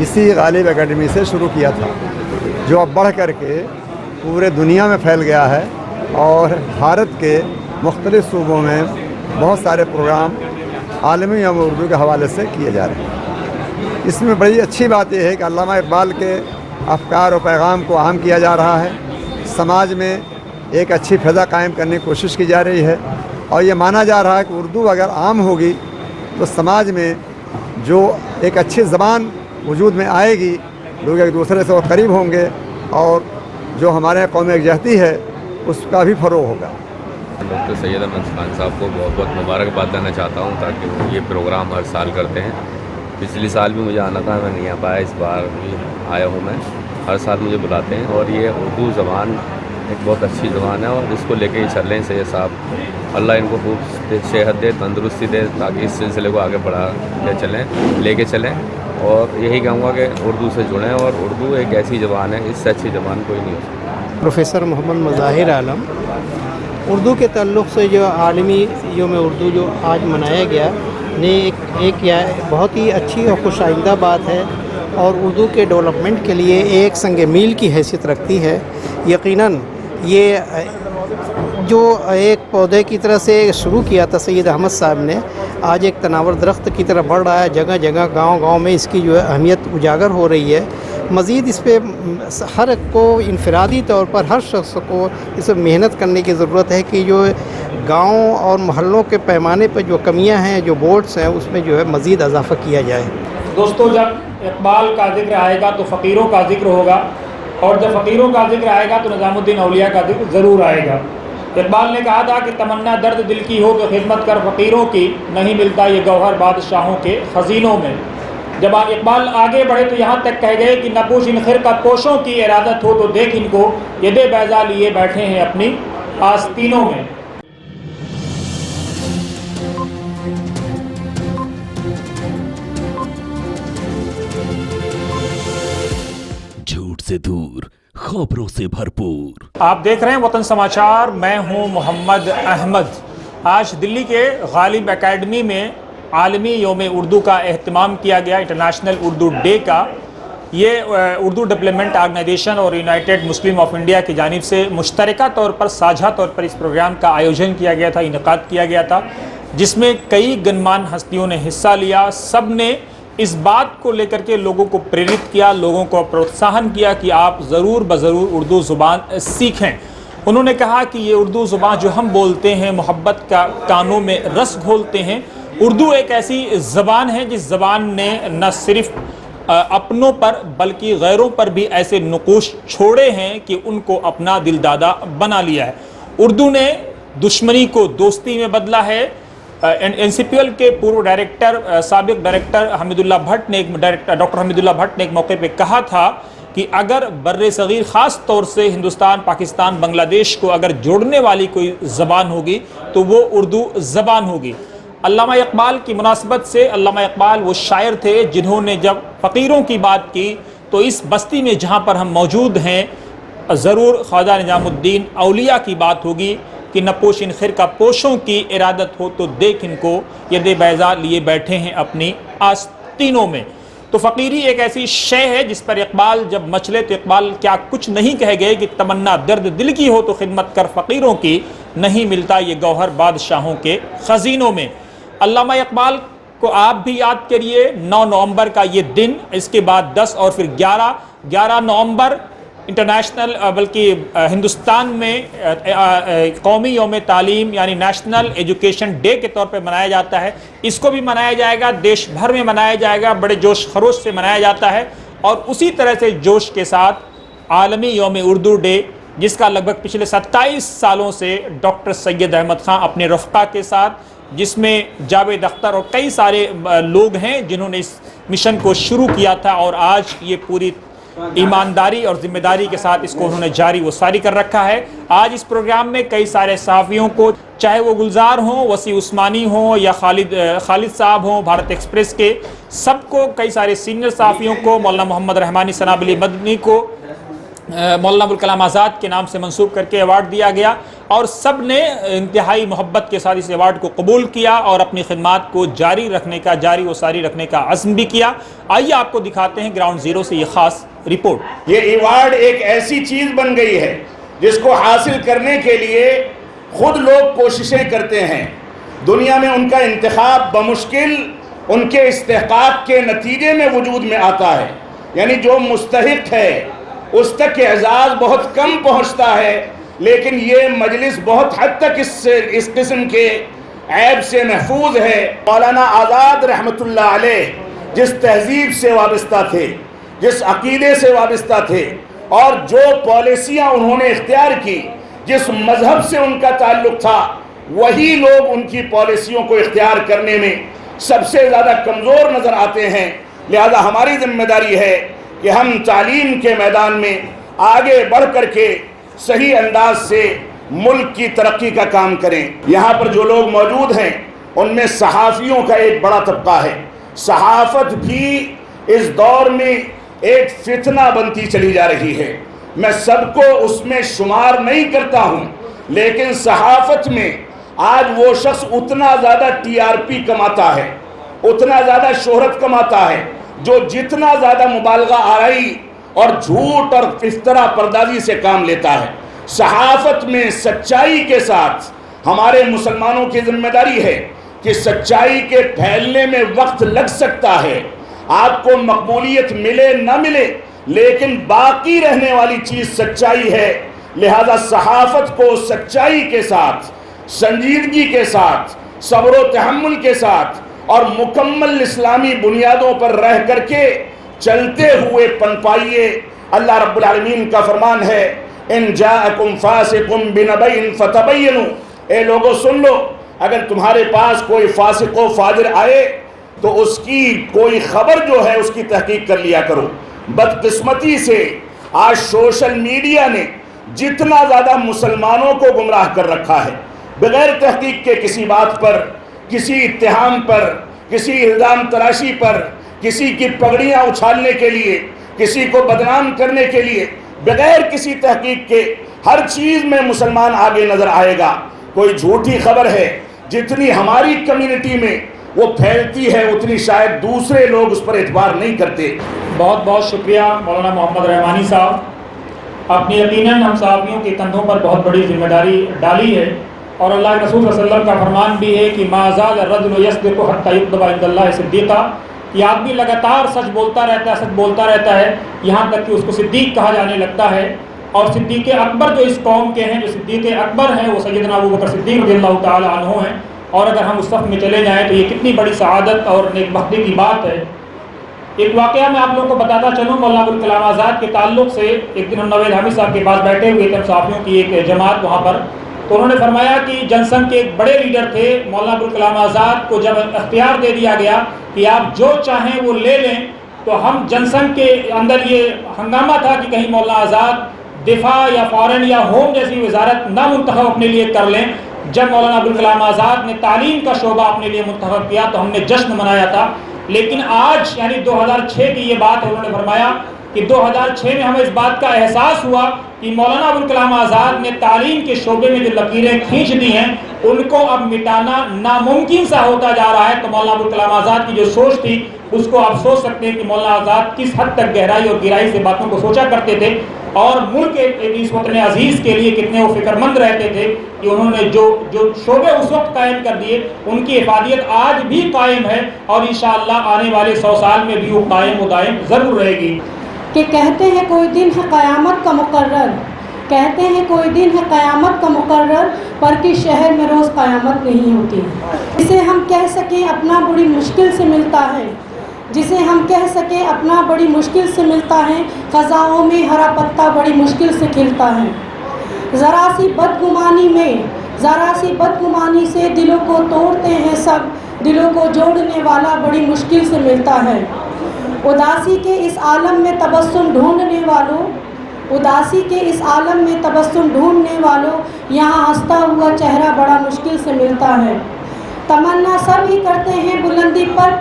اسی غالب اکیڈمی سے شروع کیا تھا، جو اب بڑھ کر کے پورے دنیا میں پھیل گیا ہے اور بھارت کے مختلف صوبوں میں بہت سارے پروگرام عالمی یوم اردو کے حوالے سے کیے جا رہے ہیں۔ اس میں بڑی اچھی بات یہ ہے کہ علامہ اقبال کے افکار و پیغام کو عام کیا جا رہا ہے، سماج میں ایک اچھی فضا قائم کرنے کی کوشش کی جا رہی ہے، اور یہ مانا جا رہا ہے کہ اردو اگر عام ہوگی تو سماج میں جو ایک اچھی زبان وجود میں آئے گی، لوگ ایک دوسرے سے اور قریب ہوں گے، اور جو ہمارے قوم یکجہتی ہے اس کا بھی فروغ ہوگا۔ ڈاکٹر سید احمد خان صاحب کو بہت بہت مبارکباد دینا چاہتا ہوں، تاکہ وہ یہ پروگرام ہر سال کرتے ہیں۔ پچھلی سال بھی مجھے آنا تھا، میں نہیں آ پایا، اس بار بھی آیا ہوں میں۔ ہر سال مجھے بلاتے ہیں، اور یہ اردو زبان ایک بہت اچھی زبان ہے، اور اس کو لے کے ہی چل رہے ہیں سید صاحب۔ اللہ ان کو خوب صحت دے، تندرستی دے، تاکہ اس سلسلے کو آگے بڑھا کے چلیں، لے کے چلیں۔ اور یہی کہوں گا کہ اردو سے جڑیں، اور اردو ایک ایسی زبان ہے، اس سے اچھی زبان کوئی نہیں ہو سکتی۔ پروفیسر محمد مظاہر عالم، اردو کے تعلق سے جو عالمی یوم اردو جو آج منایا گیا نے ایک بہت ہی اچھی اور خوش آئندہ بات ہے، اور اردو کے ڈیولپمنٹ کے لیے ایک سنگ میل کی حیثیت رکھتی ہے۔ یقیناً یہ جو ایک پودے کی طرح سے شروع کیا تھا سید احمد صاحب نے، آج ایک تناور درخت کی طرح بڑھ رہا ہے، جگہ جگہ گاؤں گاؤں میں اس کی جو ہے اہمیت اجاگر ہو رہی ہے۔ مزید اس پہ ہر ایک کو انفرادی طور پر ہر شخص کو اس میں محنت کرنے کی ضرورت ہے کہ جو گاؤں اور محلوں کے پیمانے پر جو کمیاں ہیں، جو بورڈز ہیں، اس میں جو ہے مزید اضافہ کیا جائے۔ دوستو، جب اقبال کا ذکر آئے گا تو فقیروں کا ذکر ہوگا، اور جب فقیروں کا ذکر آئے گا تو نظام الدین اولیاء کا ذکر ضرور آئے گا۔ اقبال نے کہا تھا کہ تمنا درد دل کی ہو کہ خدمت کر فقیروں کی، نہیں ملتا یہ گوہر بادشاہوں کے خزینوں میں۔ جب اقبال آگے بڑھے تو یہاں تک کہہ گئے کہ نہ پوچھ ان خرقہ پوشوں کی ارادت ہو تو دیکھ ان کو، یہ دے بیضا لیے بیٹھے ہیں اپنی آستینوں میں۔ جھوٹ سے دور، خبروں سے بھرپور۔ آپ دیکھ رہے ہیں وطن سماچار، میں ہوں محمد احمد۔ آج دلی کے غالب اکیڈمی میں عالمی یوم اردو کا اہتمام کیا گیا، انٹرنیشنل اردو ڈے کا۔ یہ اردو ڈیولپمنٹ آرگنائزیشن اور یونائٹڈ مسلم آف انڈیا کی جانب سے مشترکہ طور پر، ساجھا طور پر اس پروگرام کا آیوجن کیا گیا تھا، انعقاد کیا گیا تھا، جس میں کئی گنمان ہستیوں نے حصہ لیا۔ سب نے اس بات کو لے کر کے لوگوں کو پریرت کیا، لوگوں کو پروتساہن کیا کہ آپ ضرور بضرور اردو زبان سیکھیں۔ انہوں نے کہا کہ یہ اردو زبان جو ہم بولتے ہیں، محبت کا کانوں میں رس گھولتے ہیں۔ اردو ایک ایسی زبان ہے جس زبان نے نہ صرف اپنوں پر بلکہ غیروں پر بھی ایسے نقوش چھوڑے ہیں کہ ان کو اپنا دل دادا بنا لیا ہے۔ اردو نے دشمنی کو دوستی میں بدلا ہے۔ این سی پی ایل کے پورو ڈائریکٹر، سابق ڈائریکٹر ڈاکٹر حمید اللہ بھٹ نے ایک موقع پہ کہا تھا کہ اگر بر صغیر، خاص طور سے ہندوستان، پاکستان، بنگلہ دیش کو اگر جوڑنے والی کوئی زبان ہوگی تو وہ اردو زبان ہوگی۔ علامہ اقبال کی مناسبت سے، علامہ اقبال وہ شاعر تھے جنہوں نے جب فقیروں کی بات کی تو اس بستی میں جہاں پر ہم موجود ہیں ضرور خواجہ نظام الدین اولیاء کی بات ہوگی کہ نہ پوش ان خرقہ پوشوں کی ارادت ہو تو دیکھ ان کو، یہ دے بیضا لیے بیٹھے ہیں اپنی آستینوں میں۔ تو فقیری ایک ایسی شے ہے جس پر اقبال جب مچلے تو اقبال کیا کچھ نہیں کہہ گئے کہ تمنا درد دل کی ہو تو خدمت کر فقیروں کی، نہیں ملتا یہ گوہر بادشاہوں کے خزینوں میں۔ علامہ اقبال کو آپ بھی یاد کریے، 9 نومبر کا یہ دن، اس کے بعد 10 اور پھر 11 نومبر انٹرنیشنل بلکہ ہندوستان میں قومی یوم تعلیم یعنی نیشنل ایجوکیشن ڈے کے طور پہ منایا جاتا ہے۔ اس کو بھی منایا جائے گا، دیش بھر میں منایا جائے گا، بڑے جوش خروش سے منایا جاتا ہے۔ اور اسی طرح سے جوش کے ساتھ عالمی یوم اردو ڈے، جس کا لگ بھگ پچھلے 27 سالوں سے ڈاکٹر سید احمد خان اپنے رفقا کے ساتھ، جس میں جاوید اختر اور کئی سارے لوگ ہیں جنہوں نے اس مشن کو شروع کیا تھا، اور آج یہ پوری ایمانداری اور ذمہ داری کے ساتھ اس کو انہوں نے جاری و ساری کر رکھا ہے۔ آج اس پروگرام میں کئی سارے صحافیوں کو، چاہے وہ گلزار ہوں، وسیع عثمانی ہوں، یا خالد صاحب ہوں بھارت ایکسپریس کے، سب کو، کئی سارے سینئر صحافیوں کو، مولانا محمد رحمانی ثناب علی مدنی کو مولانا ابوالکلام آزاد کے نام سے منسوب کر کے ایوارڈ دیا گیا۔ اور سب نے انتہائی محبت کے ساتھ اس ایوارڈ کو قبول کیا اور اپنی خدمات کو جاری و ساری رکھنے کا عزم بھی کیا. آئیے آپ کو دکھاتے ہیں گراؤنڈ زیرو سے یہ خاص رپورٹ. یہ ایوارڈ ایک ایسی چیز بن گئی ہے جس کو حاصل کرنے کے لیے خود لوگ کوششیں کرتے ہیں. دنیا میں ان کا انتخاب بمشکل ان کے استحقاق کے نتیجے میں وجود میں آتا ہے. یعنی جو مستحق ہے اس تک اعزاز بہت کم پہنچتا ہے، لیکن یہ مجلس بہت حد تک اس قسم کے عیب سے محفوظ ہے. مولانا آزاد رحمۃ اللہ علیہ جس تہذیب سے وابستہ تھے، جس عقیدے سے وابستہ تھے، اور جو پالیسیاں انہوں نے اختیار کی، جس مذہب سے ان کا تعلق تھا، وہی لوگ ان کی پالیسیوں کو اختیار کرنے میں سب سے زیادہ کمزور نظر آتے ہیں. لہذا ہماری ذمہ داری ہے کہ ہم تعلیم کے میدان میں آگے بڑھ کر کے صحیح انداز سے ملک کی ترقی کا کام کریں. یہاں پر جو لوگ موجود ہیں ان میں صحافیوں کا ایک بڑا طبقہ ہے. صحافت بھی اس دور میں ایک فتنہ بنتی چلی جا رہی ہے. میں سب کو اس میں شمار نہیں کرتا ہوں، لیکن صحافت میں آج وہ شخص اتنا زیادہ ٹی آر پی کماتا ہے، اتنا زیادہ شہرت کماتا ہے، جو جتنا زیادہ مبالغہ آرائی اور جھوٹ اور افطرا پردازی سے کام لیتا ہے. صحافت میں سچائی کے ساتھ ہمارے مسلمانوں کی ذمہ داری ہے کہ سچائی کے پھیلنے میں وقت لگ سکتا ہے، آپ کو مقبولیت ملے نہ ملے، لیکن باقی رہنے والی چیز سچائی ہے. لہذا صحافت کو سچائی کے ساتھ، سنجیدگی کے ساتھ، صبر و تحمل کے ساتھ اور مکمل اسلامی بنیادوں پر رہ کر کے چلتے ہوئے پنپائیے. اللہ رب العالمین کا فرمان ہے، ان جاءکم فاسق بنبأ فتبینوا، اے لوگو سن لو، اگر تمہارے پاس کوئی فاسق و فاجر آئے تو اس کی کوئی خبر جو ہے اس کی تحقیق کر لیا کرو. بدقسمتی سے آج سوشل میڈیا نے جتنا زیادہ مسلمانوں کو گمراہ کر رکھا ہے، بغیر تحقیق کے کسی بات پر، کسی اتہام پر، کسی الزام تراشی پر، کسی کی پگڑیاں اچھالنے کے لیے، کسی کو بدنام کرنے کے لیے، بغیر کسی تحقیق کے ہر چیز میں مسلمان آگے نظر آئے گا. کوئی جھوٹی خبر ہے، جتنی ہماری کمیونٹی میں وہ پھیلتی ہے اتنی شاید دوسرے لوگ اس پر اعتبار نہیں کرتے. بہت بہت شکریہ مولانا محمد رحمانی صاحب. اپنی یقیناً ہم صحافیوں کے کندھوں پر بہت بڑی ذمہ داری ڈالی ہے، اور اللہ کے رسول صلی اللہ علیہ وسلم کا فرمان بھی ہے کہ ما زال الرجل یصدق حتی یکتب عند اللہ صدیقا، یہ آدمی لگاتار سچ بولتا رہتا ہے یہاں تک کہ اس کو صدیق کہا جانے لگتا ہے. اور صدیق اکبر جو اس قوم کے ہیں، جو صدیق اکبر ہیں، وہ سیدنا ابوبکر صدیق رضی اللہ تعالی عنہ ہیں. اور اگر ہم اس صف میں چلے جائیں تو یہ کتنی بڑی سعادت اور نیک بختی کی بات ہے. ایک واقعہ میں آپ لوگوں کو بتاتا چلوں مولانا ابوالکلام آزاد کے تعلق سے. ایک دن ہم نوید حامد صاحب کے پاس بیٹھے ہوئے تھے، صحافیوں کی ایک جماعت وہاں پر، تو انہوں نے فرمایا کہ جن سنگھ کے ایک بڑے لیڈر تھے مولانا ابوالکلام آزاد کو جب اختیار دے دیا گیا کہ آپ جو چاہیں وہ لے لیں، تو ہم جن سنگھ کے اندر یہ ہنگامہ تھا کہ کہیں مولانا آزاد دفاع یا فارن یا ہوم جیسی وزارت نہ منتخب اپنے لیے کر لیں. جب مولانا ابوالکلام آزاد نے تعلیم کا شعبہ اپنے لیے منتخب کیا تو ہم نے جشن منایا تھا. لیکن آج یعنی 2006 کی یہ بات ہے، انہوں نے فرمایا کہ 2006 میں ہمیں اس بات کا احساس ہوا کہ مولانا ابوالکلام آزاد نے تعلیم کے شعبے میں جو لکیریں کھینچ دی ہیں ان کو اب مٹانا ناممکن سا ہوتا جا رہا ہے. تو مولانا ابوالکلام آزاد کی جو سوچ تھی اس کو آپ سوچ سکتے ہیں کہ مولانا آزاد کس حد تک گہرائی اور گہرائی سے باتوں کو سوچا کرتے تھے، اور ملک اس وطن عزیز کے لیے کتنے وہ فکر مند رہتے تھے کہ انہوں نے جو شعبے اس وقت قائم کر دیے ان کی حفاظت آج بھی قائم ہے، اور انشاءاللہ آنے والے 100 سال میں بھی وہ قائم و دائم ضرور رہے گی. کہ کہتے ہیں کوئی دن ہے قیامت کا مقرر، کہتے ہیں کوئی دن ہے قیامت کا مقرر، پر کہ شہر میں روز قیامت نہیں ہوتی. جسے ہم کہہ سکیں اپنا بڑی مشکل سے ملتا ہے، جسے ہم کہہ سکیں اپنا بڑی مشکل سے ملتا ہے، خزاؤں میں ہرا پتا بڑی مشکل سے کھلتا ہے. ذرا سی بدگمانی سے دلوں کو توڑتے ہیں سب، دلوں کو جوڑنے والا بڑی مشکل سے ملتا ہے. اداسی کے اس عالم میں تبسم ڈھونڈنے والوں یہاں ہنستا ہوا چہرہ بڑا مشکل سے ملتا ہے. تمنا سب ہی کرتے ہیں بلندی پر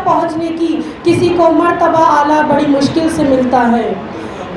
پہنچنے کی، کسی کو مرتبہ اعلیٰ بڑی مشکل سے ملتا ہے.